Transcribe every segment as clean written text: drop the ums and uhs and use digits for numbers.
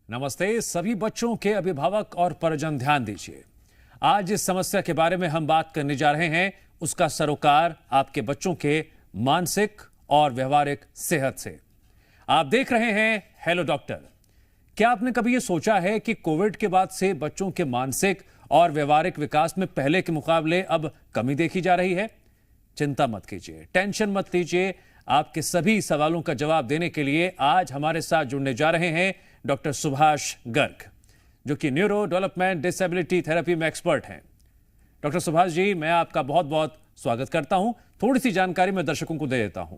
नमस्ते सभी बच्चों के अभिभावक और परिजन ध्यान दीजिए। आज इस समस्या के बारे में हम बात करने जा रहे हैं, उसका सरोकार आपके बच्चों के मानसिक और व्यवहारिक सेहत से। आप देख रहे हैं हेलो डॉक्टर। क्या आपने कभी यह सोचा है कि कोविड के बाद से बच्चों के मानसिक और व्यवहारिक विकास में पहले के मुकाबले अब कमी देखी जा रही है? चिंता मत कीजिए, टेंशन मत लीजिए। आपके सभी सवालों का जवाब देने के लिए आज हमारे साथ जुड़ने जा रहे हैं डॉक्टर सुभाष गर्ग, जो कि न्यूरो डेवलपमेंट डिसेबिलिटी थेरेपी में एक्सपर्ट हैं। डॉक्टर सुभाष जी, मैं आपका बहुत बहुत स्वागत करता हूं। थोड़ी सी जानकारी मैं दर्शकों को दे देता हूं।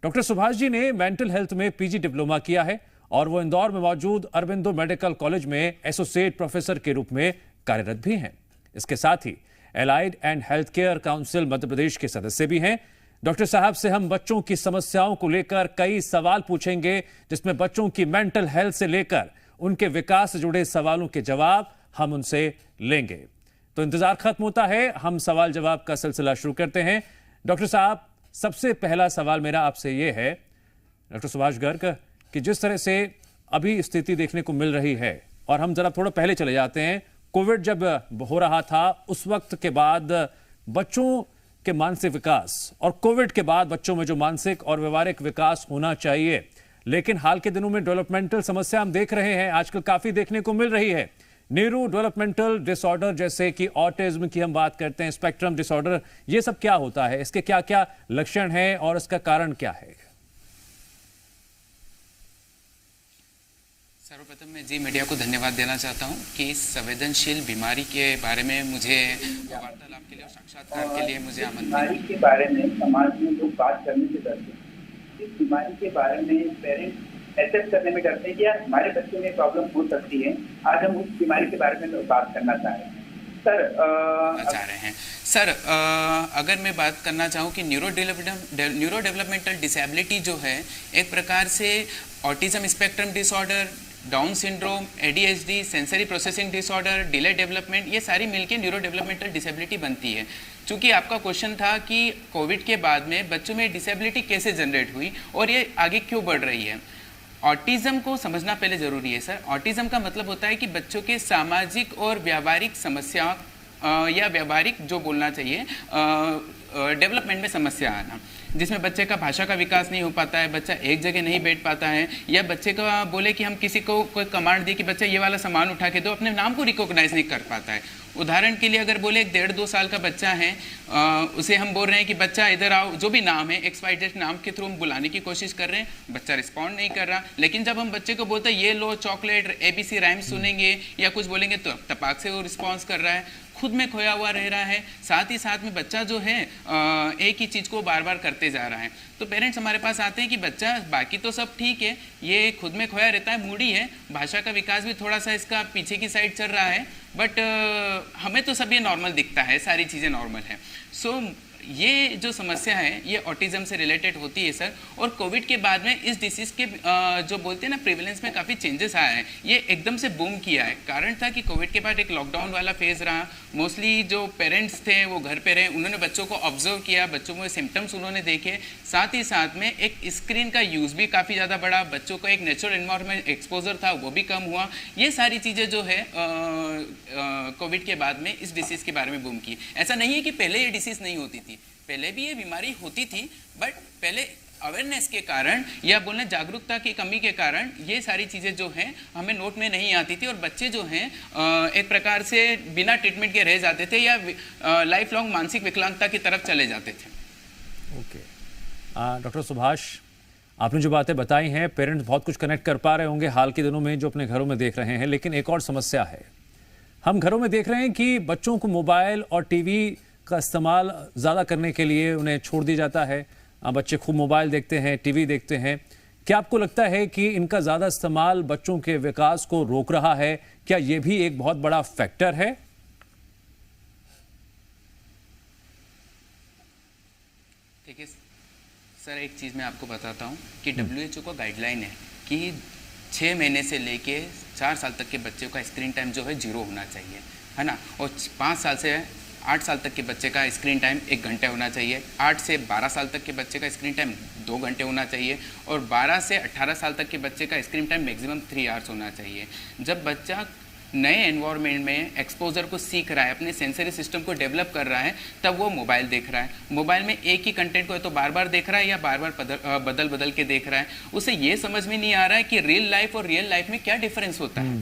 डॉक्टर सुभाष जी ने मेंटल हेल्थ में पीजी डिप्लोमा किया है और वो इंदौर में मौजूद अरबिंदो मेडिकल कॉलेज में एसोसिएट प्रोफेसर के रूप में कार्यरत भी हैं। इसके साथ ही allied and health care council Madhya Pradesh के सदस्य भी हैं। डॉक्टर साहब से हम बच्चों की समस्याओं को लेकर कई सवाल पूछेंगे, जिसमें बच्चों की मेंटल हेल्थ से लेकर उनके विकास से जुड़े सवालों के जवाब हम उनसे लेंगे। तो इंतजार खत्म होता है, हम सवाल जवाब का सिलसिला शुरू करते हैं। डॉक्टर साहब, सबसे पहला सवाल मेरा आपसे यह है, डॉक्टर सुभाष गर्ग, कि जिस तरह से अभी स्थिति देखने को मिल रही है, और हम जरा थोड़ा पहले चले जाते हैं, कोविड जब हो रहा था उस वक्त के बाद बच्चों के मानसिक विकास और कोविड के बाद बच्चों में जो मानसिक और व्यवहारिक विकास होना चाहिए, लेकिन हाल के दिनों में डेवलपमेंटल समस्या हम देख रहे हैं आजकल काफी देखने को मिल रही है। न्यूरो डेवलपमेंटल डिसऑर्डर, जैसे कि ऑटिज्म की हम बात करते हैं, स्पेक्ट्रम डिसऑर्डर, ये सब क्या होता है, इसके क्या क्या लक्षण हैं और इसका कारण क्या है? सर्वप्रथम मैं जी मीडिया को धन्यवाद देना चाहता हूं कि इस संवेदनशील बीमारी के बारे में मुझे वार्तालाप के लिए और साक्षात्कार के लिए मुझे आमंत्रित। बीमारी के बारे में समाज में लोग बात करने से डरते हैं। इस बीमारी के बारे में पेरेंट्स एक्सेप्ट करने में डरते हैं कि यार हमारे बच्चे में प्रॉब्लम हो सकती है। आज हम उस बीमारी के बारे में बात करना चाह रहे हैं। सर, अगर मैं बात करना चाहूँ कि न्यूरो डेवलपमेंटल डिसेबिलिटी जो है, एक प्रकार से autism spectrum disorder, down syndrome, ADHD, sensory processing disorder, delay development, ये सारी मिलके न्यूरो डेवलपमेंटल डिसेबिलिटी बनती है। चूंकि आपका क्वेश्चन था कि कोविड के बाद में बच्चों में डिसेबिलिटी कैसे जनरेट हुई और ये आगे क्यों बढ़ रही है। ऑटिज्म को समझना पहले जरूरी है सर। ऑटिज्म का मतलब होता है कि बच्चों के सामाजिक और व्यावहारिक समस्या या व्यावहारिक जो बोलना चाहिए डेवलपमेंट में समस्या आना, जिसमें बच्चे का भाषा का विकास नहीं हो पाता है, बच्चा एक जगह नहीं बैठ पाता है, या बच्चे का बोले कि हम किसी को कोई कमांड दिए कि बच्चा ये वाला सामान उठा के दो, अपने नाम को रिकॉग्नाइज नहीं कर पाता है। उदाहरण के लिए अगर बोले एक 1.5-2 साल का बच्चा है, उसे हम बोल रहे हैं कि बच्चा इधर आओ, जो भी नाम है XYZ नाम के थ्रू हम बुलाने की कोशिश कर रहे हैं, बच्चा रिस्पॉन्ड नहीं कर रहा। लेकिन जब हम बच्चे को बोलते हैं ये लो चॉकलेट, ABC राइम सुनेंगे या कुछ बोलेंगे, तो टपाक से वो रिस्पॉन्स कर रहा है, खुद में खोया हुआ रह रहा है। साथ ही साथ में बच्चा जो है एक ही चीज़ को बार बार करते जा रहा है। तो पेरेंट्स हमारे पास आते हैं कि बच्चा बाकी तो सब ठीक है, ये खुद में खोया रहता है, मूडी है, भाषा का विकास भी थोड़ा सा इसका पीछे की साइड चल रहा है, बट हमें तो सब ये नॉर्मल दिखता है, सारी चीज़ें नॉर्मल है। सो ये जो समस्या है ये ऑटिज्म से रिलेटेड होती है सर। और कोविड के बाद में इस डिसीज़ के जो बोलते हैं ना प्रिवेलेंस में काफ़ी चेंजेस आया है, ये एकदम से बूम किया है। कारण था कि कोविड के बाद एक लॉकडाउन वाला फेज़ रहा, मोस्टली जो पेरेंट्स थे वो घर पे रहे, उन्होंने बच्चों को ऑब्जर्व किया, बच्चों में सिम्टम्स उन्होंने देखे। साथ ही साथ में एक स्क्रीन का यूज़ भी काफ़ी ज़्यादा बढ़ा, बच्चों का एक नेचुरल एनवायरनमेंट एक्सपोजर था वो भी कम हुआ। ये सारी चीज़ें जो है कोविड के बाद में इस डिसीज़ के बारे में बूम की। ऐसा नहीं है कि पहले ये डिसीज़ नहीं होती थी, पहले भी ये बीमारी होती थी, बट पहले अवेयरनेस के कारण या बोलने जागरूकता की कमी के कारण ये सारी चीज़ें जो हैं हमें नोट में नहीं आती थी, और बच्चे जो हैं एक प्रकार से बिना ट्रीटमेंट के रह जाते थे या लाइफ लॉन्ग मानसिक विकलांगता की तरफ चले जाते थे। ओके, डॉक्टर सुभाष, आपने जो बातें बताई हैं, पेरेंट्स बहुत कुछ कनेक्ट कर पा रहे होंगे हाल के दिनों में जो अपने घरों में देख रहे हैं। लेकिन एक और समस्या है, हम घरों में देख रहे हैं कि बच्चों को मोबाइल और टीवी का इस्तेमाल ज़्यादा करने के लिए उन्हें छोड़ दिया जाता है। बच्चे खूब मोबाइल देखते हैं, टीवी देखते हैं। क्या आपको लगता है कि इनका ज़्यादा इस्तेमाल बच्चों के विकास को रोक रहा है? क्या ये भी एक बहुत बड़ा फैक्टर है? ठीक है सर, एक चीज़ मैं आपको बताता हूँ कि WHO का गाइडलाइन है कि 6 महीने से लेके 4 साल तक के बच्चों का स्क्रीन टाइम जो है 0 होना चाहिए, है ना। और 5 साल से 8 साल तक के बच्चे का स्क्रीन टाइम 1 घंटे होना चाहिए, 8 से 12 साल तक के बच्चे का स्क्रीन टाइम 2 घंटे होना चाहिए और 12 से 18 साल तक के बच्चे का स्क्रीन टाइम मैक्सिमम 3 आवर्स होना चाहिए। जब बच्चा नए एनवायरनमेंट में एक्सपोजर को सीख रहा है, अपने सेंसरी सिस्टम को डेवलप कर रहा है, तब वो मोबाइल देख रहा है। मोबाइल में एक ही कंटेंट को तो बार बार देख रहा है या बार बार बदल बदल के देख रहा है। उसे ये समझ में नहीं आ रहा है कि रियल लाइफ और रियल लाइफ में क्या डिफरेंस होता है।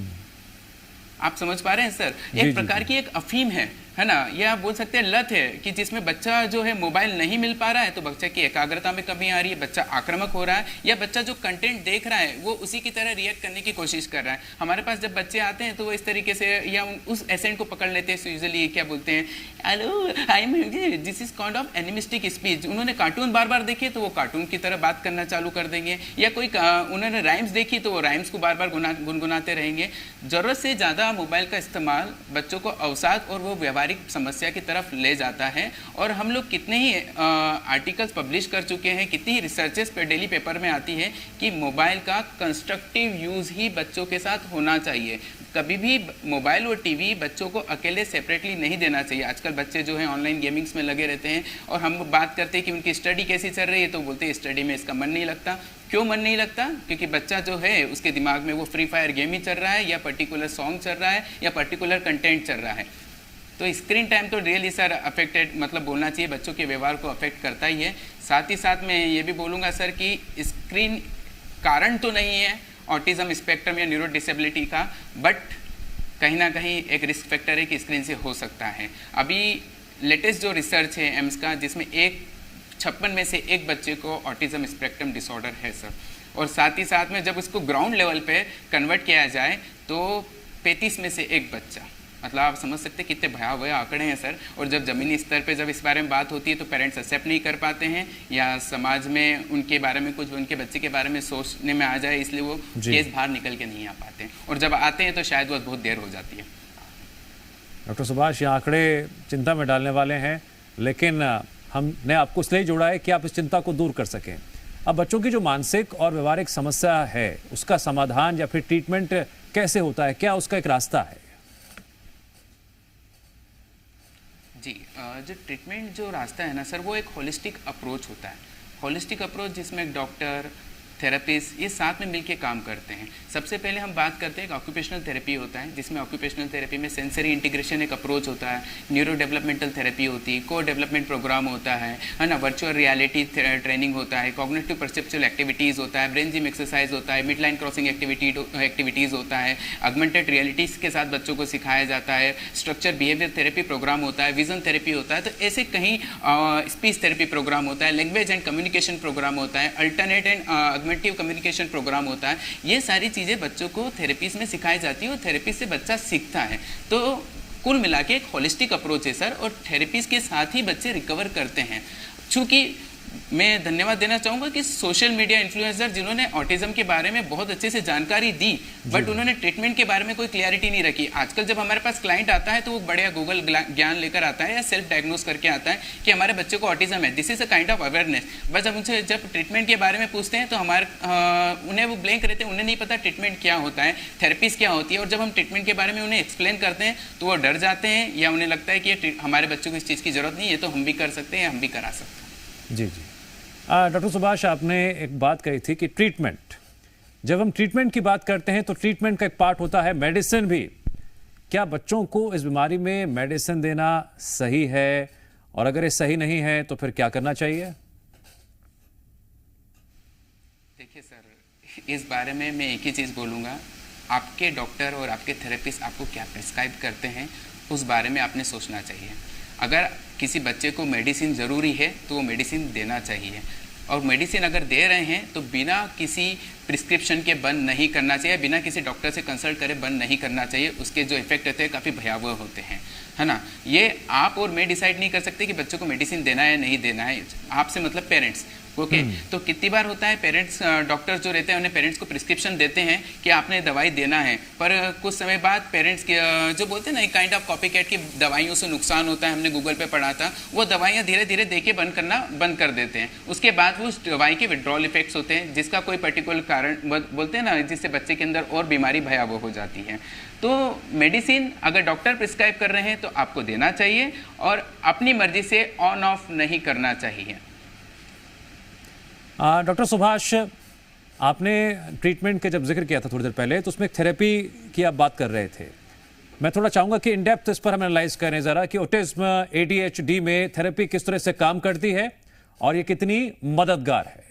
आप समझ पा रहे हैं सर? एक प्रकार की एक अफीम है ना, या आप बोल सकते हैं लत है कि जिसमें बच्चा जो है मोबाइल नहीं मिल पा रहा है तो बच्चे की एकाग्रता में कमी आ रही है, बच्चा आक्रामक हो रहा है, या बच्चा जो कंटेंट देख रहा है वो उसी की तरह रिएक्ट करने की कोशिश कर रहा है। हमारे पास जब बच्चे आते हैं तो वो इस तरीके से या उस एसेंट को पकड़ लेते हैं। यूजुअली क्या बोलते हैं, hello I am, this is kind of animistic speech. उन्होंने कार्टून बार बार देखे तो वो कार्टून की तरह बात करना चालू कर देंगे, या कोई उन्होंने राइम्स देखी तो वो राइम्स को बार बार गुनगुनाते रहेंगे। जरूरत से ज़्यादा मोबाइल का इस्तेमाल बच्चों को अवसाद और वो व्यवहारिक समस्या की तरफ ले जाता है। और हम लोग कितने ही आर्टिकल्स पब्लिश कर चुके हैं, कितनी ही रिसर्चेस पे डेली पेपर में आती है कि मोबाइल का कंस्ट्रक्टिव यूज़ ही बच्चों के साथ होना चाहिए। कभी भी मोबाइल और टीवी बच्चों को अकेले सेपरेटली नहीं देना चाहिए। आजकल बच्चे जो हैं ऑनलाइन गेमिंग्स में लगे रहते हैं और हम बात करते हैं कि उनकी स्टडी कैसी चल रही है तो बोलते हैं स्टडी में इसका मन नहीं लगता। क्यों मन नहीं लगता? क्योंकि बच्चा जो है उसके दिमाग में वो फ्री फायर गेम ही चल रहा है, या पर्टिकुलर सॉन्ग चल रहा है, या पर्टिकुलर कंटेंट चल रहा है। तो स्क्रीन टाइम तो रियली सर अफेक्टेड, मतलब बोलना चाहिए बच्चों के व्यवहार को अफेक्ट करता ही है। साथ ही साथ मैं ये भी बोलूँगा सर कि स्क्रीन कारण तो नहीं है ऑटिज्म स्पेक्ट्रम या न्यूरो डिसेबिलिटी का, बट कहीं ना कहीं एक रिस्क फैक्टर है कि स्क्रीन से हो सकता है। अभी लेटेस्ट जो रिसर्च है एम्स का, जिसमें 56 में से एक बच्चे को ऑटिज्म स्पेक्ट्रम डिसऑर्डर है सर। और साथ ही साथ में जब उसको ग्राउंड लेवल पे कन्वर्ट किया जाए तो 35 में से एक बच्चा, मतलब आप समझ सकते हैं कितने भयावह आंकड़े हैं सर। और जब ज़मीनी स्तर पे जब इस बारे में बात होती है तो पेरेंट्स एक्सेप्ट नहीं कर पाते हैं, या समाज में उनके बारे में कुछ उनके बच्चे के बारे में सोचने में आ जाए, इसलिए वो केस बाहर निकल के नहीं आ पाते हैं। और जब आते हैं तो शायद वो बहुत देर हो जाती है। डॉक्टर सुभाष, ये आंकड़े चिंता में डालने वाले हैं, लेकिन हमने आपको इसलिए जोड़ा है कि आप इस चिंता को दूर कर सकें। अब बच्चों की जो मानसिक और व्यवहारिक समस्या है उसका समाधान या फिर ट्रीटमेंट कैसे होता है, क्या उसका एक रास्ता है? जी, जो ट्रीटमेंट जो रास्ता है ना सर, वो एक होलिस्टिक अप्रोच होता है। होलिस्टिक अप्रोच जिसमें डॉक्टर, थेरेपिस्ट ये साथ में मिलके काम करते हैं। सबसे पहले हम बात करते हैं एक ऑक्यूपेशनल थेरेपी होता है, जिसमें ऑक्यूपेशनल थेरेपी में सेंसरी इंटीग्रेशन एक अप्रोच होता है, न्यूरो डेवलपमेंटल थेरेपी होती है, को डेवलपमेंट प्रोग्राम होता है ना, वर्चुअल रियलिटी ट्रेनिंग होता है, कॉग्निटिव परसेप्चुअल एक्टिविटीज़ होता है, ब्रेन जिम एक्सरसाइज होता है, मिड लाइन क्रॉसिंग एक्टिविटीज़ होता है, ऑगमेंटेड रियलिटीज़ के साथ बच्चों को सिखाया जाता है, स्ट्रक्चर बिहेवियर थेरेपी प्रोग्राम होता है, विजन थेरेपी होता है। तो ऐसे कहीं स्पीच थेरेपी प्रोग्राम होता है, लैंग्वेज एंड कम्युनिकेशन प्रोग्राम होता है, अल्टरनेट एंड ऑगमेंटिव कम्युनिकेशन प्रोग्राम होता है। ये सारी चीज़ें बच्चों को थेरेपीज में सिखाई जाती है और थेरेपी से बच्चा सीखता है। तो कुल मिला के एक होलिस्टिक अप्रोच है सर, और थेरेपीज के साथ ही बच्चे रिकवर करते हैं। चूँकि मैं धन्यवाद देना चाहूँगा कि सोशल मीडिया इन्फ्लुएंसर जिन्होंने ऑटिज्म के बारे में बहुत अच्छे से जानकारी दी, बट उन्होंने ट्रीटमेंट के बारे में कोई क्लैरिटी नहीं रखी। आजकल जब हमारे पास क्लाइंट आता है तो वो बढ़िया गूगल ज्ञान लेकर आता है या सेल्फ डायग्नोज करके आता है कि हमारे बच्चे को ऑटिज्म है। This is a kind of awareness. बस जब उनसे जब ट्रीटमेंट के बारे में पूछते हैं तो उन्हें वो ब्लैंक रहते हैं, उन्हें नहीं पता ट्रीटमेंट क्या होता है, थेरेपीज क्या होती है। और जब हम ट्रीटमेंट के बारे में उन्हें एक्सप्लेन करते हैं तो वो डर जाते हैं, या उन्हें लगता है कि हमारे बच्चों को इस चीज़ की जरूरत नहीं है, तो हम भी कर सकते हैं या हम भी करा सकते हैं। जी जी, डॉक्टर सुभाष, आपने एक बात कही थी कि ट्रीटमेंट, जब हम ट्रीटमेंट की बात करते हैं तो ट्रीटमेंट का एक पार्ट होता है मेडिसिन भी। क्या बच्चों को इस बीमारी में मेडिसिन देना सही है, और अगर ये सही नहीं है तो फिर क्या करना चाहिए? देखिए सर, इस बारे में मैं एक ही चीज़ बोलूँगा, आपके डॉक्टर और आपके थेरेपिस्ट आपको क्या प्रिस्क्राइब करते हैं उस बारे में आपने सोचना चाहिए। अगर किसी बच्चे को मेडिसिन ज़रूरी है तो वो मेडिसिन देना चाहिए, और मेडिसिन अगर दे रहे हैं तो बिना किसी प्रिस्क्रिप्शन के बंद नहीं करना चाहिए, बिना किसी डॉक्टर से कंसल्ट करे बंद नहीं करना चाहिए। उसके जो इफेक्ट होते हैं काफ़ी भयावह होते हैं, है ना। ये आप और मैं डिसाइड नहीं कर सकते कि बच्चों को मेडिसिन देना है नहीं देना है। आपसे मतलब ओके। तो कितनी बार होता है पेरेंट्स, डॉक्टर्स जो रहते हैं उन्हें पेरेंट्स को प्रिस्क्रिप्शन देते हैं कि आपने दवाई देना है, पर कुछ समय बाद पेरेंट्स जो बोलते हैं ना, एक काइंड ऑफ कॉपी कैट की दवाइयों से नुकसान होता है, हमने गूगल पे पढ़ा था, वो दवाइयाँ धीरे धीरे देके बंद कर देते हैं। उसके बाद वो उस दवाई के विड्रॉल इफेक्ट्स होते हैं, जिसका कोई पर्टिकुलर कारण बोलते हैं ना, जिससे बच्चे के अंदर और बीमारी भयावह हो जाती है। तो मेडिसिन अगर डॉक्टर प्रिस्क्राइब कर रहे हैं तो आपको देना चाहिए और अपनी मर्जी से ऑन ऑफ नहीं करना चाहिए। डॉक्टर सुभाष, आपने ट्रीटमेंट के जब जिक्र किया था थोड़ी देर पहले, तो उसमें थेरेपी की आप बात कर रहे थे। मैं थोड़ा चाहूंगा कि इन डेप्थ इस पर हम एनालाइज करें जरा कि ऑटिज्म ADHD में थेरेपी किस तरह से काम करती है और ये कितनी मददगार है।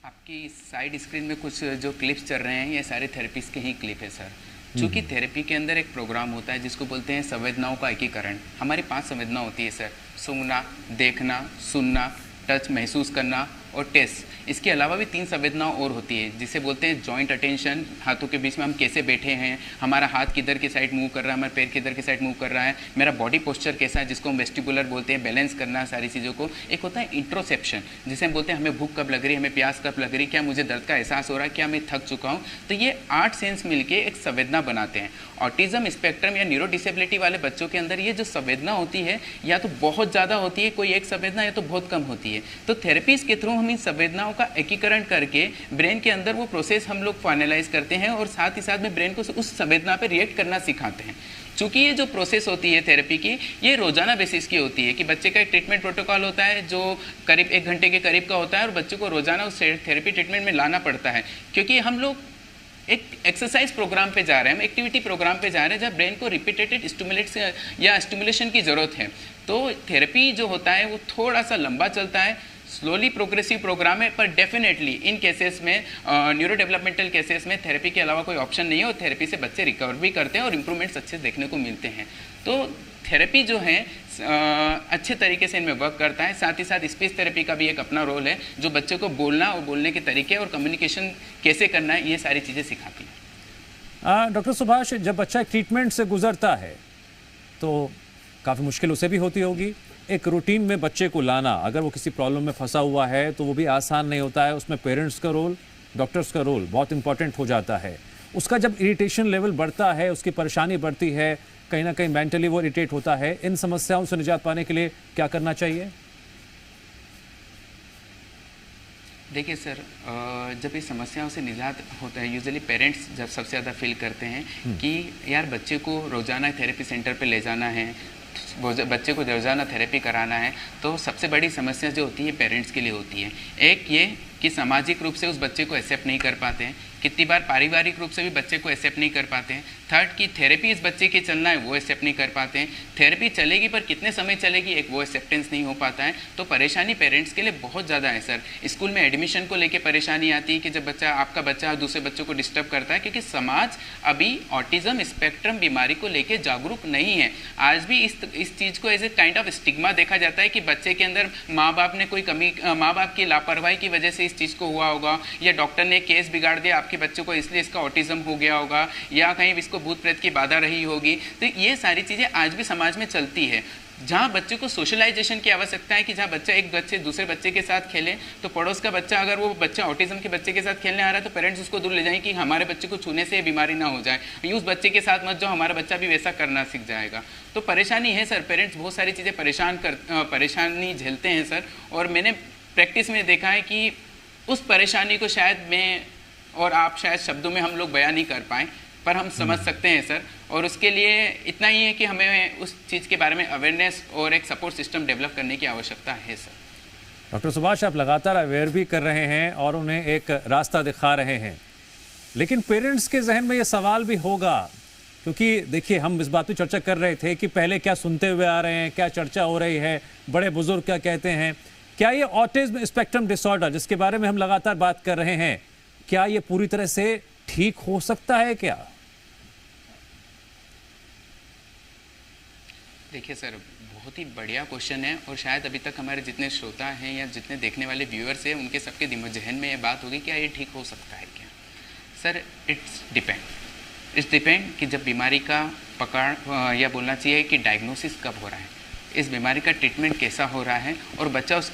आपकी साइड स्क्रीन में कुछ जो क्लिप्स चल रहे हैं, ये सारे थेरेपीज के ही क्लिप है सर। चूँकि थेरेपी के अंदर एक प्रोग्राम होता है जिसको बोलते हैं संवेदनाओं का एकीकरण। हमारी 5 संवेदना होती है सर, सूंघना, देखना, सुनना, टच महसूस करना और टेस्ट। इसके अलावा भी 3 संवेदनाएं और होती है जिसे बोलते हैं जॉइंट अटेंशन, हाथों के बीच में हम कैसे बैठे हैं, हमारा हाथ किधर की साइड मूव कर रहा है, हमारे पैर किधर की साइड मूव कर रहा है, मेरा बॉडी पोस्चर कैसा है जिसको हम वेस्टिबुलर बोलते हैं, बैलेंस करना सारी चीज़ों को। एक होता है इंट्रोसेप्शन जिसे हम बोलते हैं हमें भूख कब लग रही है, हमें प्यास कब लग रही है, क्या मुझे दर्द का एहसास हो रहा है, क्या मैं थक चुका हूँ। तो ये 8 सेंस मिलके एक संवेदना बनाते हैं। ऑटिज्म स्पेक्ट्रम या न्यूरो डिसेबिलिटी वाले बच्चों के अंदर ये जो संवेदना होती है या तो बहुत ज़्यादा होती है, कोई एक संवेदना, या तो बहुत कम होती है। तो थेरेपीज के थ्रू हम इन संवेदनाओं का एकीकरण करके ब्रेन के अंदर वो प्रोसेस हम लोग फाइनलाइज करते हैं और साथ ही साथ में ब्रेन को उस संवेदना पर रिएक्ट करना सिखाते हैं। चूँकि ये जो प्रोसेस होती है थेरेपी की, ये रोजाना बेसिस की होती है कि बच्चे का एक ट्रीटमेंट प्रोटोकॉल होता है जो करीब 1 घंटे के करीब का होता है और बच्चे को रोजाना उस थेरेपी ट्रीटमेंट में लाना पड़ता है, क्योंकि हम लोग एक एक्सरसाइज प्रोग्राम पे जा रहे हैं, हम एक्टिविटी प्रोग्राम पे जा रहे हैं जहाँ ब्रेन को रिपीटेटेड स्टिमुलेट्स या स्टिमुलेशन की ज़रूरत है। तो थेरेपी जो होता है वो थोड़ा सा लंबा चलता है, स्लोली प्रोग्रेसिव प्रोग्राम है, पर डेफिनेटली इन केसेस में, न्यूरो डेवलपमेंटल केसेस में थेरेपी के अलावा कोई ऑप्शन नहीं है और थेरेपी से बच्चे रिकवर भी करते हैं और इंप्रूवमेंट्स अच्छे देखने को मिलते हैं। तो थेरेपी जो है अच्छे तरीके से इनमें वर्क करता है। साथ ही साथ स्पीच थेरेपी का भी एक अपना रोल है जो बच्चे को बोलना और बोलने के तरीके और कम्युनिकेशन कैसे करना है, ये सारी चीज़ें सिखाती है। डॉक्टर सुभाष, जब बच्चा ट्रीटमेंट से गुजरता है तो काफ़ी मुश्किल उसे भी होती होगी। एक रूटीन में बच्चे को लाना, अगर वो किसी प्रॉब्लम में फंसा हुआ है तो वो भी आसान नहीं होता है। उसमें पेरेंट्स का रोल, डॉक्टर्स का रोल बहुत इंपॉर्टेंट हो जाता है। उसका जब इरिटेशन लेवल बढ़ता है, उसकी परेशानी बढ़ती है, कहीं ना कहीं मेंटली वो इरिटेट होता है, इन समस्याओं से निजात पाने के लिए क्या करना चाहिए? देखिए सर, जब इस समस्याओं से निजात होता है, यूजुअली पेरेंट्स जब सबसे ज़्यादा फील करते हैं कि यार बच्चे को रोज़ाना थेरेपी सेंटर पे ले जाना है, बच्चे को रोज़ाना थेरेपी कराना है, तो सबसे बड़ी समस्या जो होती है पेरेंट्स के लिए होती है। एक ये कि सामाजिक रूप से उस बच्चे को एक्सेप्ट नहीं कर पाते हैं, कितनी बार पारिवारिक रूप से भी बच्चे को एक्सेप्ट नहीं कर पाते हैं। थर्ड की थेरेपी इस बच्चे की चलना है वो एक्सेप्ट नहीं कर पाते हैं। थेरेपी चलेगी पर कितने समय चलेगी, एक वो एक्सेप्टेंस नहीं हो पाता है। तो परेशानी पेरेंट्स के लिए बहुत ज़्यादा है सर। स्कूल में एडमिशन को लेकर परेशानी आती है कि जब आपका बच्चा दूसरे बच्चों को डिस्टर्ब करता है, क्योंकि समाज अभी ऑटिज्म स्पेक्ट्रम बीमारी को लेकर जागरूक नहीं है। आज भी इस चीज़ को as a kind of stigma देखा जाता है कि बच्चे के अंदर माँ बाप ने कोई कमी, माँ बाप की लापरवाही की वजह से इस चीज़ को हुआ होगा, या डॉक्टर ने केस बिगाड़ दिया आपके बच्चे को इसलिए इसका ऑटिज्म हो गया होगा, या कहीं इसको भूत प्रेत की बाधा रही होगी। तो ये सारी चीज़ें आज भी समाज में चलती है। जहाँ बच्चे को सोशलाइजेशन की आवश्यकता है कि जहाँ बच्चा एक बच्चे दूसरे बच्चे के साथ खेले, तो पड़ोस का बच्चा अगर वो बच्चा ऑटिज्म के बच्चे के साथ खेलने आ रहा है तो पेरेंट्स उसको दूर ले जाएं कि हमारे बच्चे को छूने से बीमारी ना हो जाए, ये उस बच्चे के साथ मत जाओ, हमारा बच्चा भी वैसा करना सीख जाएगा। तो परेशानी है सर, पेरेंट्स बहुत सारी चीज़ें परेशानी झेलते हैं सर। और मैंने प्रैक्टिस में देखा है कि उस परेशानी को शायद मैं और आप शायद शब्दों में हम लोग बयान नहीं कर पाएँ, पर हम समझ सकते हैं सर। और उसके लिए इतना ही है कि हमें उस चीज़ के बारे में अवेयरनेस और एक सपोर्ट सिस्टम डेवलप करने की आवश्यकता है सर। डॉक्टर सुभाष, आप लगातार अवेयर भी कर रहे हैं और उन्हें एक रास्ता दिखा रहे हैं, लेकिन पेरेंट्स के जहन में ये सवाल भी होगा, क्योंकि देखिए हम इस बात पर चर्चा कर रहे थे कि पहले क्या सुनते हुए आ रहे हैं, क्या चर्चा हो रही है, बड़े बुजुर्ग क्या कहते हैं, क्या ये ऑटिज्म स्पेक्ट्रम डिसऑर्डर जिसके बारे में हम लगातार बात कर रहे हैं, क्या ये पूरी तरह से ठीक हो सकता है क्या? देखिए सर, बहुत ही बढ़िया क्वेश्चन है और शायद अभी तक हमारे जितने श्रोता हैं या जितने देखने वाले व्यूअर्स हैं उनके सबके जहन में ये बात होगी क्या ये ठीक हो सकता है क्या? सर, इट्स डिपेंड कि जब बीमारी का पकड़ या बोलना चाहिए कि डायग्नोसिस कब हो रहा है। इस बीमारी का ट्रीटमेंट कैसा हो रहा है और बच्चा उस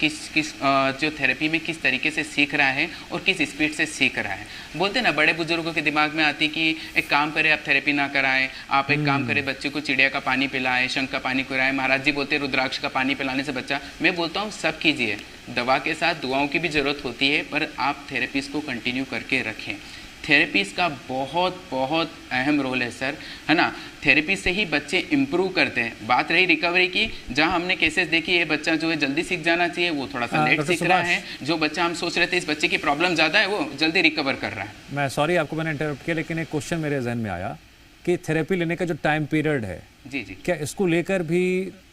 जो थेरेपी में किस तरीके से सीख रहा है और किस स्पीड से सीख रहा है। बोलते ना बड़े बुजुर्गों के दिमाग में आती कि एक काम करें आप थेरेपी ना कराएं, आप एक काम करें बच्चे को चिड़िया का पानी पिलाएं, शंख का पानी पिलाएं, महाराज जी बोलते रुद्राक्ष का पानी पिलाने से बच्चा। मैं बोलता हूँ सब कीजिए, दवा के साथ दुआओं की भी ज़रूरत होती है, पर आप थेरेपीज़ को कंटिन्यू करके रखें। थेरेपीज़ का बहुत बहुत अहम रोल है सर, है ना। थेरेपी से ही बच्चे इम्प्रूव करते हैं। बात रही रिकवरी की, जहां हमने केसेस देखी है बच्चा जो है जल्दी सीख जाना चाहिए वो थोड़ा सा लेट सीख रहा है, जो बच्चा हम सोच रहे थे इस बच्चे की प्रॉब्लम ज़्यादा है वो जल्दी रिकवर कर रहा है। मैं सॉरी आपको मैंने इंटरप्ट किया, लेकिन एक क्वेश्चन मेरे जहन में आया कि थेरेपी लेने का जो टाइम पीरियड है, जी जी, क्या इसको लेकर भी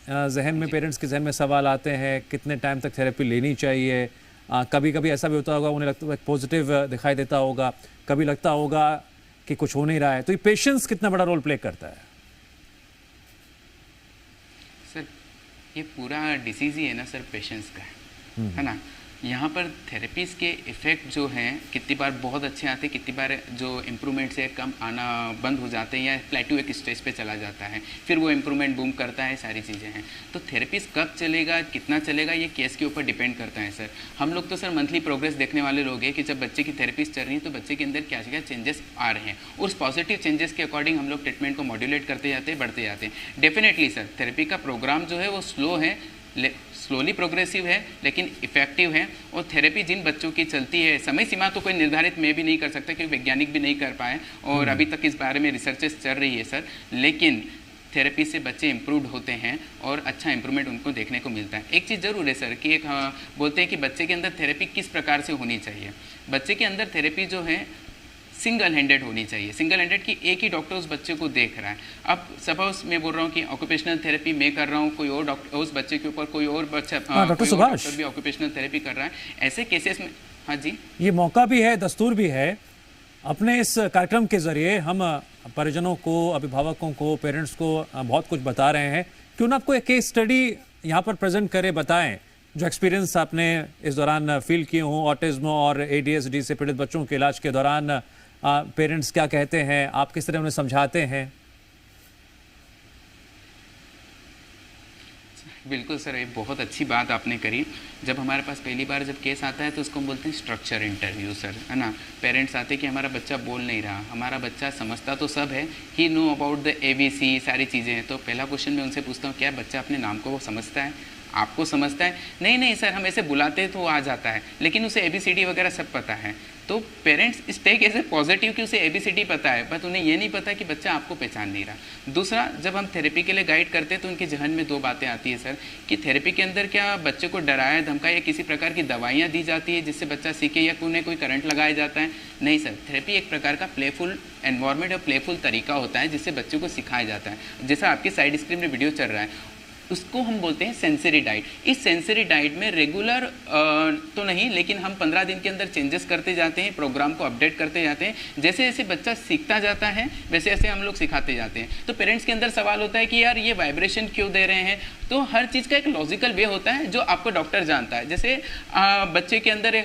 जहन में पेरेंट्स के जहन में सवाल आते हैं कितने टाइम तक थेरेपी लेनी चाहिए? कभी कभी ऐसा भी होता होगा उन्हें लगता है पॉजिटिव दिखाई देता होगा, कभी लगता होगा कि कुछ हो नहीं रहा है, तो ये पेशेंस कितना बड़ा रोल प्ले करता है? सर ये पूरा डिसीज ही है ना सर पेशेंस का, है ना। यहाँ पर थेरेपीज़ के इफ़ेक्ट जो हैं कितनी बार बहुत अच्छे आते हैं, कितनी बार जो इम्प्रूवमेंट से कम आना बंद हो जाते हैं या प्लेटू एक स्टेज पे चला जाता है, फिर वो इम्प्रूवमेंट बूम करता है, सारी चीज़ें हैं। तो थेरेपीज़ कब चलेगा, कितना चलेगा, ये केस के ऊपर डिपेंड करता है सर। हम लोग तो सर मंथली प्रोग्रेस देखने वाले लोग हैं कि जब बच्चे की थेरेपीज़ चल रही है तो बच्चे के अंदर क्या क्या चेंजेस आ रहे हैं, उस पॉजिटिव चेंजेस के अकॉर्डिंग हम लोग ट्रीटमेंट को मॉड्यूलेट करते जाते हैं, बढ़ते जाते हैं। डेफिनेटली सर थेरेपी का प्रोग्राम जो है वो स्लोली प्रोग्रेसिव है लेकिन इफेक्टिव है। और थेरेपी जिन बच्चों की चलती है, समय सीमा तो कोई निर्धारित मैं भी नहीं कर सकता क्योंकि वैज्ञानिक भी नहीं कर पाए और अभी तक इस बारे में रिसर्चेस चल रही है सर, लेकिन थेरेपी से बच्चे इम्प्रूव्ड होते हैं और अच्छा इम्प्रूवमेंट उनको देखने को मिलता है। एक चीज़ ज़रूर है सर कि एक बोलते हैं कि बच्चे के अंदर थेरेपी किस प्रकार से होनी चाहिए। बच्चे के अंदर थेरेपी जो है सिंगल हैंडेड होनी चाहिए, सिंगल हैंडेड की एक ही डॉक्टर उस बच्चे को देख रहा है। अब सपोज मैं बोल रहा हूँ कि ऑक्यूपेशनल थेरेपी मैं कर रहा हूँ, कोई और डॉक्टर उस बच्चे के ऊपर कोई और बच्चा डॉक्टर सुभाष भी ऑक्यूपेशनल थेरेपी कर रहा है, ऐसे केसेस में हाँ जी ये मौका भी है, दस्तूर भी है। अपने इस कार्यक्रम के जरिए हम परिजनों को, अभिभावकों को, पेरेंट्स को बहुत कुछ बता रहे हैं। क्यों ना आपको एक केस स्टडी यहाँ पर प्रेजेंट करें, बताएं जो एक्सपीरियंस आपने इस दौरान फील किए हों ऑटिज्म और ADHD से पीड़ित बच्चों के इलाज के दौरान। पेरेंट्स क्या कहते हैं, आप किस तरह उन्हें समझाते हैं? बिल्कुल सर, ये बहुत अच्छी बात आपने करी। जब हमारे पास पहली बार जब केस आता है तो उसको हम बोलते हैं स्ट्रक्चर इंटरव्यू सर, है ना। पेरेंट्स आते हैं कि हमारा बच्चा बोल नहीं रहा, हमारा बच्चा समझता तो सब है, ही नो अबाउट द ABC सारी चीज़ें हैं। तो पहला क्वेश्चन मैं उनसे पूछता हूँ क्या बच्चा अपने नाम को वो समझता है, आपको समझता है? नहीं सर हम ऐसे बुलाते हैं तो वो आ जाता है, लेकिन उसे ABCD वगैरह सब पता है। तो पेरेंट्स टेक ऐसे पॉजिटिव कि उसे ABCD पता है, बट उन्हें ये नहीं पता कि बच्चा आपको पहचान नहीं रहा। दूसरा, जब हम थेरेपी के लिए गाइड करते हैं तो उनके जहन में दो बातें आती है सर कि थेरेपी के अंदर क्या बच्चे को डराया धमकाया या किसी प्रकार की दवाइयाँ दी जाती है जिससे बच्चा सीखे या उन्हें कोई करंट लगाया जाता है? नहीं सर, थेरेपी एक प्रकार का प्लेफुल एनवायरमेंट और प्लेफुल तरीका होता है जिससे बच्चे को सिखाया जाता है। जैसा आपके साइड स्क्रीन में वीडियो चल रहा है उसको हम बोलते हैं सेंसरी डाइट। इस सेंसरी डाइट में रेगुलर तो नहीं, लेकिन हम 15 दिन के अंदर चेंजेस करते जाते हैं, प्रोग्राम को अपडेट करते जाते हैं। जैसे जैसे बच्चा सीखता जाता है वैसे वैसे हम लोग सिखाते जाते हैं। तो पेरेंट्स के अंदर सवाल होता है कि यार ये वाइब्रेशन क्यों दे रहे हैं, तो हर चीज़ का एक लॉजिकल वे होता है जो आपको डॉक्टर जानता है। जैसे बच्चे के अंदर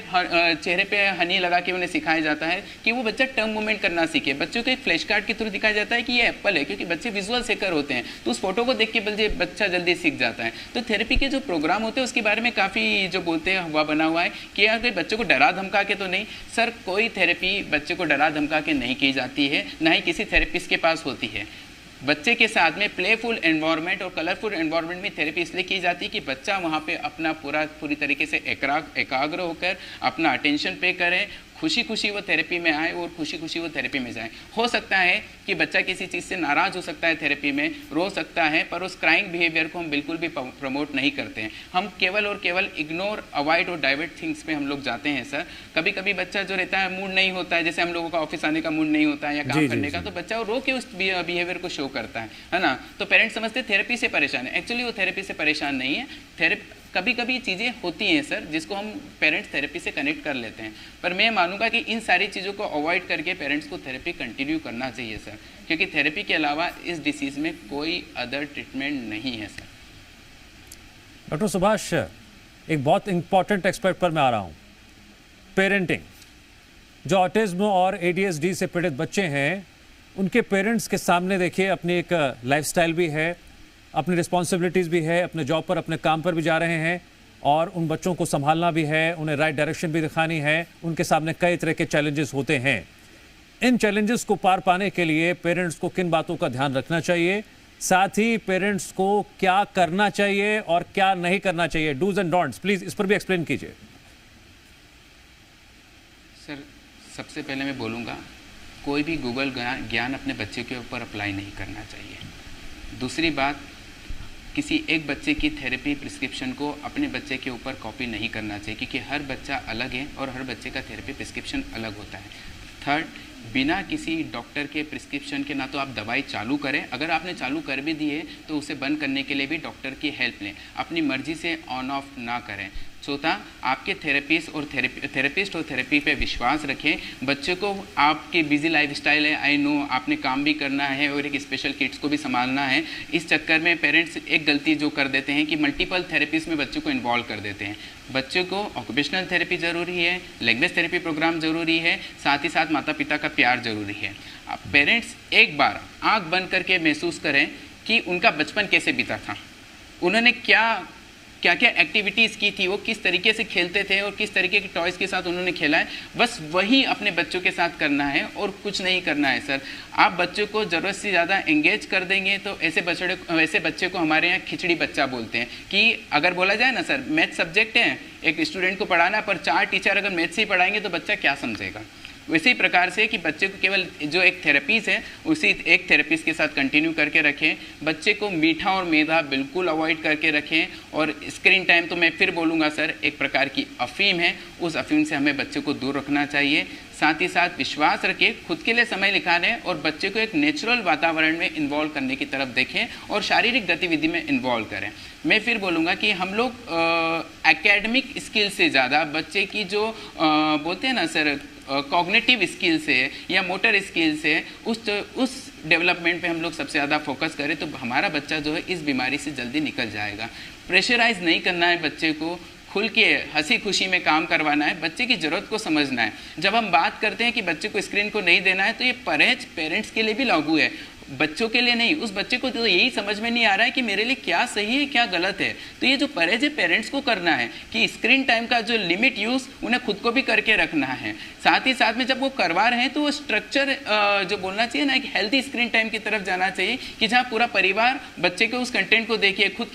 चेहरे पे हनी लगा के उन्हें सिखाया जाता है कि वो बच्चा टर्म मूवमेंट करना सीखे। बच्चों को एक फ्लैश कार्ड के थ्रू दिखाया जाता है कि ये एप्पल है, क्योंकि बच्चे विजुअल सेकर होते हैं, तो उस फोटो को देख के बच्चा जल्दी सीख जाता है। तो थेरेपी के जो प्रोग्राम होते हैं उसके बारे में काफ़ी जो बोलते हैं हुआ बना हुआ है कि अगर बच्चों को डरा धमका के तो नहीं सर, कोई थेरेपी बच्चे को डरा धमका के नहीं की जाती है, ना ही किसी थेरेपिस्ट के पास होती है। बच्चे के साथ में प्लेफुल एनवायरनमेंट और कलरफुल एनवायरनमेंट में थेरेपी इसलिए की जाती है कि बच्चा वहाँ पे अपना पूरी तरीके से एकाग्र होकर अपना अटेंशन पे करे, खुशी खुशी वो थेरेपी में आए और खुशी खुशी वो थेरेपी में जाए। हो सकता है कि बच्चा किसी चीज़ से नाराज़ हो सकता है, थेरेपी में रो सकता है, पर उस क्राइंग बिहेवियर को हम बिल्कुल भी प्रमोट नहीं करते हैं। हम केवल और केवल इग्नोर, अवॉइड और डाइवर्ट थिंग्स पे हम लोग जाते हैं सर। कभी कभी बच्चा जो रहता है मूड नहीं होता है, जैसे हम लोगों का ऑफिस आने का मूड नहीं होता है या काम करने का, तो बच्चा वो रो के उस बिहेवियर को शो करता है ना। तो पेरेंट्स समझते थेरेपी से परेशान है, एक्चुअली वो थेरेपी से परेशान नहीं है। कभी कभी चीज़ें होती हैं सर जिसको हम पेरेंट्स थेरेपी से कनेक्ट कर लेते हैं, पर मैं मानूंगा कि इन सारी चीज़ों को अवॉइड करके पेरेंट्स को थेरेपी कंटिन्यू करना चाहिए सर, क्योंकि थेरेपी के अलावा इस डिसीज़ में कोई अदर ट्रीटमेंट नहीं है सर। डॉक्टर सुभाष, एक बहुत इंपॉर्टेंट एक्सपर्ट पर मैं आ रहा हूँ, पेरेंटिंग। जो ऑटिज्म और ADHD से पीड़ित बच्चे हैं उनके पेरेंट्स के सामने देखिए अपनी एक लाइफस्टाइल भी है, अपनी रिस्पॉन्सिबिलिटीज़ भी है, अपने जॉब पर अपने काम पर भी जा रहे हैं और उन बच्चों को संभालना भी है, उन्हें राइट डायरेक्शन भी दिखानी है। उनके सामने कई तरह के चैलेंजेस होते हैं। इन चैलेंजेस को पार पाने के लिए पेरेंट्स को किन बातों का ध्यान रखना चाहिए, साथ ही पेरेंट्स को क्या करना चाहिए और क्या नहीं करना चाहिए, डूज एंड डोंट्स, प्लीज इस पर भी एक्सप्लेन कीजिए। सर, सबसे पहले मैं बोलूँगा, कोई भी गूगल ज्ञान अपने बच्चे के ऊपर अप्लाई नहीं करना चाहिए। दूसरी बात, किसी एक बच्चे की थेरेपी प्रिस्क्रिप्शन को अपने बच्चे के ऊपर कॉपी नहीं करना चाहिए, क्योंकि हर बच्चा अलग है और हर बच्चे का थेरेपी प्रिस्क्रिप्शन अलग होता है। थर्ड, बिना किसी डॉक्टर के प्रिस्क्रिप्शन के ना तो आप दवाई चालू करें, अगर आपने चालू कर भी दी है तो उसे बंद करने के लिए भी डॉक्टर की हेल्प लें, अपनी मर्जी से ऑन ऑफ ना करें। चौथा, आपके थेरेपिस्ट और थेरेपी पे विश्वास रखें। बच्चे को, आपकी बिजी लाइफस्टाइल है, आई नो, आपने काम भी करना है और एक स्पेशल किड्स को भी संभालना है। इस चक्कर में पेरेंट्स एक गलती जो कर देते हैं कि मल्टीपल थेरेपीज में बच्चों को इन्वॉल्व कर देते हैं। बच्चों को ऑक्यूपेशनल थेरेपी ज़रूरी है, लैंग्वेज थेरेपी प्रोग्राम ज़रूरी है, साथ ही साथ माता पिता का प्यार ज़रूरी है। अब पेरेंट्स एक बार आँख बंद करके महसूस करें कि उनका बचपन कैसे बीता था, उन्होंने क्या क्या एक्टिविटीज़ की थी, वो किस तरीके से खेलते थे और किस तरीके के टॉयज़ के साथ उन्होंने खेला है। बस वही अपने बच्चों के साथ करना है और कुछ नहीं करना है सर। आप बच्चों को ज़रूरत से ज़्यादा एंगेज कर देंगे तो ऐसे बच्चे को हमारे यहाँ खिचड़ी बच्चा बोलते हैं। कि अगर बोला जाए ना सर, मैथ सब्जेक्ट है, एक स्टूडेंट को पढ़ाना, पर 4 टीचर अगर मैथ से ही पढ़ाएंगे तो बच्चा क्या समझेगा। वैसे ही प्रकार से कि बच्चे को केवल जो एक थेरेपीज है उसी एक थेरेपीज के साथ कंटिन्यू करके रखें। बच्चे को मीठा और मैदा बिल्कुल अवॉइड करके रखें। और स्क्रीन टाइम तो मैं फिर बोलूँगा सर, एक प्रकार की अफीम है, उस अफीम से हमें बच्चे को दूर रखना चाहिए। साथ ही साथ विश्वास रखें, खुद के लिए समय निकालें और बच्चे को एक नेचुरल वातावरण में इन्वॉल्व करने की तरफ देखें और शारीरिक गतिविधि में इन्वॉल्व करें। मैं फिर बोलूँगा कि हम लोग एकेडमिक स्किल से ज़्यादा बच्चे की जो बोलते हैं ना सर, कॉग्निटिव स्किल्स है या मोटर स्किल्स है, उस डेवलपमेंट पे हम लोग सबसे ज़्यादा फोकस करें तो हमारा बच्चा जो है इस बीमारी से जल्दी निकल जाएगा। प्रेशराइज नहीं करना है बच्चे को, खुल के हंसी खुशी में काम करवाना है, बच्चे की ज़रूरत को समझना है। जब हम बात करते हैं कि बच्चे को स्क्रीन को नहीं देना है तो ये परहेज पेरेंट्स के लिए भी लागू है, बच्चों के लिए नहीं। उस बच्चे को तो यही समझ में नहीं आ रहा है कि मेरे लिए क्या सही है क्या गलत है, तो ये जो परहेज है पेरेंट्स को करना है कि स्क्रीन टाइम का जो लिमिट यूज़ उन्हें खुद को भी करके रखना है। साथ ही साथ में जब वो करवा रहे हैं तो वो स्ट्रक्चर जो बोलना चाहिए ना, एक हेल्दी स्क्रीन टाइम की तरफ जाना चाहिए कि जहाँ पूरा परिवार बच्चे के उस कंटेंट को देखे, खुद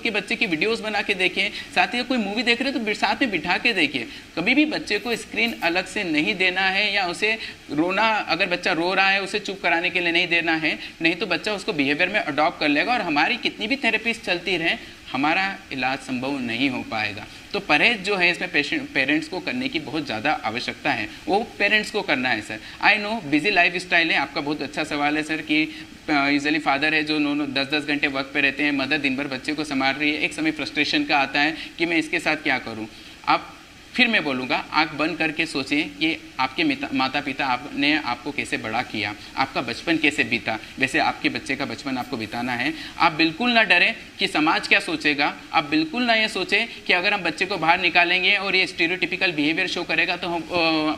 के बच्चे की वीडियोज़ बना के देखें, साथ ही कोई मूवी देख रहे हैं तो साथ में बिठा के देखिए। कभी भी बच्चे को स्क्रीन अलग से नहीं देना है या उसे रोना, अगर बच्चा रो रहा है उसे चुप कराने के लिए नहीं देना है, नहीं तो बच्चा उसको बिहेवियर में अडॉप्ट कर लेगा और हमारी कितनी भी थेरेपीज चलती रहें हमारा इलाज संभव नहीं हो पाएगा। तो परहेज जो है इसमें पेरेंट्स को करने की बहुत ज़्यादा आवश्यकता है, वो पेरेंट्स को करना है sir. I know busy life style है, आपका बहुत अच्छा सवाल है सर कि यूजुअली फादर है जो 9-10 घंटे वर्क पे रहते हैं, मदर दिन भर बच्चे को संभाल रही है, एक समय फ्रस्ट्रेशन का आता है कि मैं इसके साथ क्या करूँ। आप फिर मैं बोलूँगा, आंख बंद करके सोचें कि आपके माता पिता आपने आपको कैसे बड़ा किया, आपका बचपन कैसे बीता, वैसे आपके बच्चे का बचपन आपको बिताना है। आप बिल्कुल ना डरें कि समाज क्या सोचेगा, आप बिल्कुल ना ये सोचें कि अगर हम बच्चे को बाहर निकालेंगे और ये स्टीरियोटिपिकल बिहेवियर शो करेगा तो हम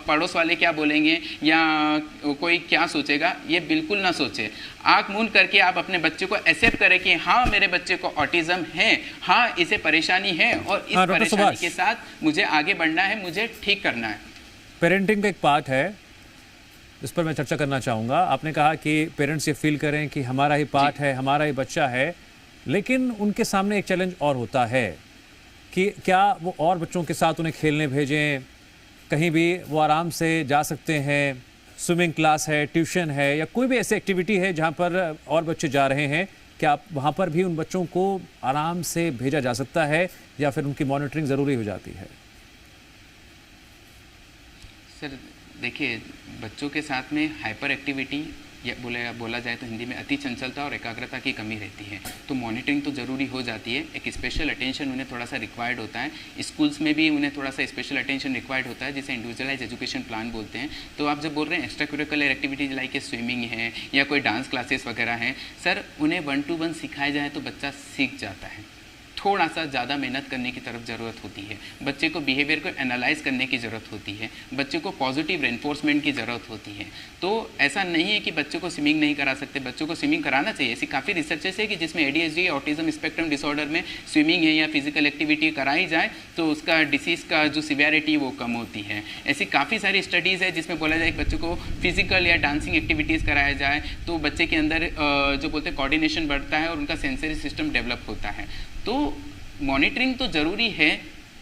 पड़ोस वाले क्या बोलेंगे या कोई क्या सोचेगा, ये बिल्कुल ना सोचें। आँख मूंद करके आप अपने बच्चे को एक्सेप्ट करें कि हाँ मेरे बच्चे को ऑटिज्म है, हाँ इसे परेशानी है और इस परेशानी के साथ मुझे आगे बढ़ना है, मुझे ठीक करना है। पेरेंटिंग का एक पार्ट है, इस पर मैं चर्चा करना चाहूँगा। आपने कहा कि पेरेंट्स ये फील करें कि हमारा ही पार्ट है, हमारा ही बच्चा है, लेकिन उनके सामने एक चैलेंज और होता है कि क्या वो और बच्चों के साथ उन्हें खेलने भेजें, कहीं भी वो आराम से जा सकते हैं, स्विमिंग क्लास है, ट्यूशन है या कोई भी ऐसी एक्टिविटी है जहाँ पर और बच्चे जा रहे हैं, क्या वहाँ पर भी उन बच्चों को आराम से भेजा जा सकता है या फिर उनकी मॉनिटरिंग ज़रूरी हो जाती है? सर देखिए, बच्चों के साथ में हाइपर एक्टिविटी या बोला जाए तो हिंदी में अति चंचलता और एकाग्रता की कमी रहती है, तो मॉनिटरिंग तो ज़रूरी हो जाती है। एक स्पेशल अटेंशन उन्हें थोड़ा सा रिक्वायर्ड होता है, स्कूल्स में भी उन्हें थोड़ा सा स्पेशल अटेंशन रिक्वायर्ड होता है, जिसे इंडिविजुअलाइज एजुकेशन प्लान बोलते हैं। तो आप जब बोल रहे हैं extra curricular activities like swimming है या कोई डांस क्लासेस वगैरह हैं, सर उन्हें 1-to-1 सिखाया जाए तो बच्चा सीख जाता है। थोड़ा सा ज़्यादा मेहनत करने की तरफ ज़रूरत होती है, बच्चे को बिहेवियर को एनालाइज करने की ज़रूरत होती है, बच्चे को पॉजिटिव रेनफोर्समेंट की ज़रूरत होती है। तो ऐसा नहीं है कि बच्चों को स्विमिंग नहीं करा सकते, बच्चों को स्विमिंग कराना चाहिए। ऐसी काफ़ी रिसर्चेस है कि जिसमें ADHD ऑटिज्म स्पेक्ट्रम डिसऑर्डर में स्विमिंग है या फिजिकल एक्टिविटी कराई जाए तो उसका डिसीज़ का जो सिवियरिटी वो कम होती है। ऐसी काफ़ी सारी स्टडीज़ है जिसमें बोला जाए बच्चों को फिजिकल या डांसिंग एक्टिविटीज़ कराया जाए तो बच्चे के अंदर जो बोलते हैं कोऑर्डिनेशन बढ़ता है और उनका सेंसरी सिस्टम डेवलप होता है। तो मॉनिटरिंग तो ज़रूरी है,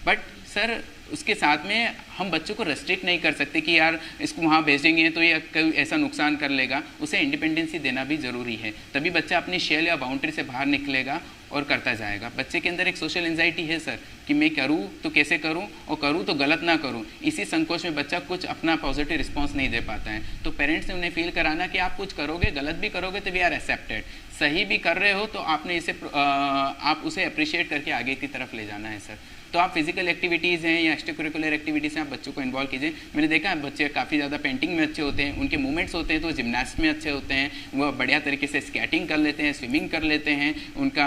बट सर उसके साथ में हम बच्चों को रेस्ट्रिक्ट नहीं कर सकते कि यार इसको वहाँ भेजेंगे तो ये कोई ऐसा नुकसान कर लेगा। उसे इंडिपेंडेंसी देना भी ज़रूरी है, तभी बच्चा अपनी शेल या बाउंड्री से बाहर निकलेगा और करता जाएगा। बच्चे के अंदर एक सोशल एंजाइटी है सर कि मैं करूँ तो कैसे करूँ और करूँ तो गलत ना करूँ। इसी संकोच में बच्चा कुछ अपना पॉजिटिव रिस्पॉन्स नहीं दे पाता है। तो पेरेंट्स ने उन्हें फील कराना कि आप कुछ करोगे, गलत भी करोगे तो वी आर एक्सेप्टेड, सही भी कर रहे हो तो आपने इसे आप उसे अप्रिशिएट करके आगे की तरफ ले जाना है सर। तो आप फिजिकल एक्टिविटीज़ हैं या एक्स्ट्रा करिकुलर एक्टिविटीज़ हैं, आप बच्चों को इन्वॉल्व कीजिए। मैंने देखा है बच्चे काफ़ी ज़्यादा पेंटिंग में अच्छे होते हैं, उनके मूवमेंट्स होते हैं तो जिम्नास्ट में अच्छे होते हैं, वह बढ़िया तरीके से स्केटिंग कर लेते हैं, स्विमिंग कर लेते हैं, उनका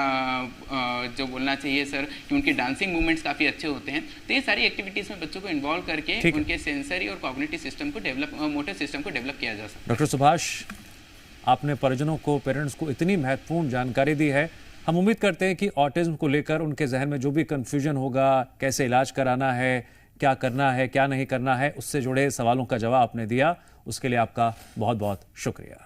जो बोलना चाहिए सर कि उनके डांसिंग मूवमेंट्स काफ़ी अच्छे होते हैं। तो ये सारी एक्टिविटीज़ में बच्चों को इन्वॉल्व करके उनके सेंसरी और कॉग्निटिव सिस्टम को डेवलप, मोटर सिस्टम को डेवलप किया जा सकता है। डॉक्टर सुभाष, आपने परिजनों को, पेरेंट्स को इतनी महत्वपूर्ण जानकारी दी है। हम उम्मीद करते हैं कि ऑटिज्म को लेकर उनके जहन में जो भी कंफ्यूजन होगा, कैसे इलाज कराना है, क्या करना है, क्या नहीं करना है, उससे जुड़े सवालों का जवाब आपने दिया, उसके लिए आपका बहुत बहुत शुक्रिया।